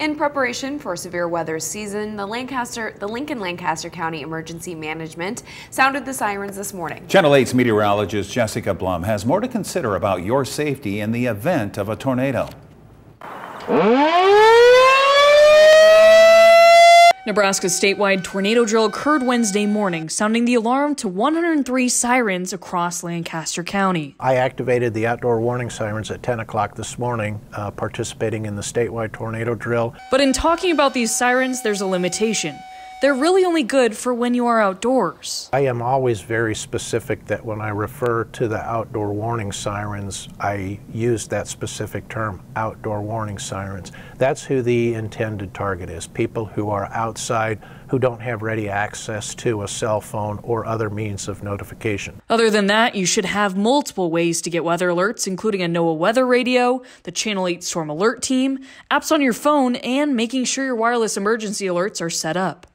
In preparation for severe weather season, the Lincoln-Lancaster County Emergency Management sounded the sirens this morning. Channel 8's meteorologist Jessica Blum has more to consider about your safety in the event of a tornado. Nebraska's statewide tornado drill occurred Wednesday morning, sounding the alarm to 103 sirens across Lancaster County. I activated the outdoor warning sirens at 10 o'clock this morning, participating in the statewide tornado drill. But in talking about these sirens, there's a limitation. They're really only good for when you are outdoors. I am always very specific that when I refer to the outdoor warning sirens, I use that specific term, outdoor warning sirens. That's who the intended target is, people who are outside, who don't have ready access to a cell phone or other means of notification. Other than that, you should have multiple ways to get weather alerts, including a NOAA weather radio, the Channel 8 Storm Alert team, apps on your phone, and making sure your wireless emergency alerts are set up.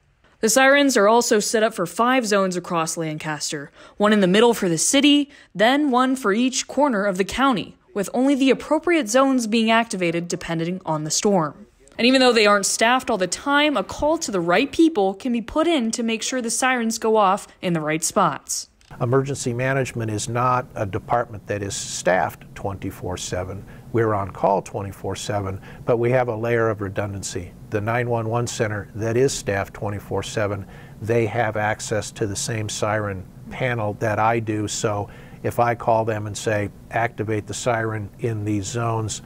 The sirens are also set up for 5 zones across Lancaster, one in the middle for the city, then one for each corner of the county, with only the appropriate zones being activated depending on the storm. And even though they aren't staffed all the time, a call to the right people can be put in to make sure the sirens go off in the right spots. Emergency management is not a department that is staffed 24/7. We're on call 24/7, but we have a layer of redundancy. The 911 center that is staffed 24/7, they have access to the same siren panel that I do, so if I call them and say, activate the siren in these zones,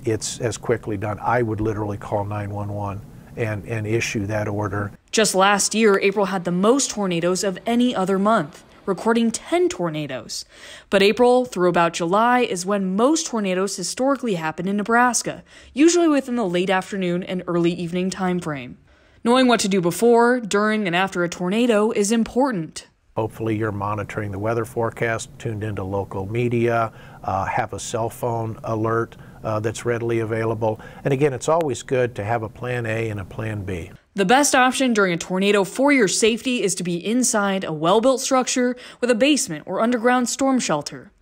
it's as quickly done. I would literally call 911 and issue that order. Just last year, April had the most tornadoes of any other month, recording 10 tornadoes. But April through about July is when most tornadoes historically happen in Nebraska, usually within the late afternoon and early evening time frame. Knowing what to do before, during, and after a tornado is important. Hopefully you're monitoring the weather forecast, tuned into local media, have a cell phone alert that's readily available. And again, it's always good to have a plan A and a plan B. The best option during a tornado for your safety is to be inside a well-built structure with a basement or underground storm shelter.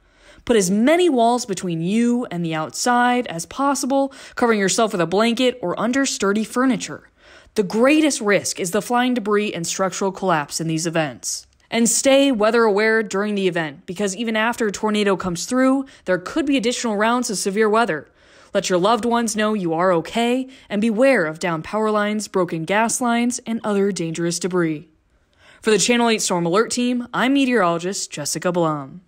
Put as many walls between you and the outside as possible, covering yourself with a blanket or under sturdy furniture. The greatest risk is the flying debris and structural collapse in these events. And stay weather aware during the event, because even after a tornado comes through, there could be additional rounds of severe weather. Let your loved ones know you are okay, and beware of downed power lines, broken gas lines, and other dangerous debris. For the Channel 8 Storm Alert team, I'm meteorologist Jessica Blum.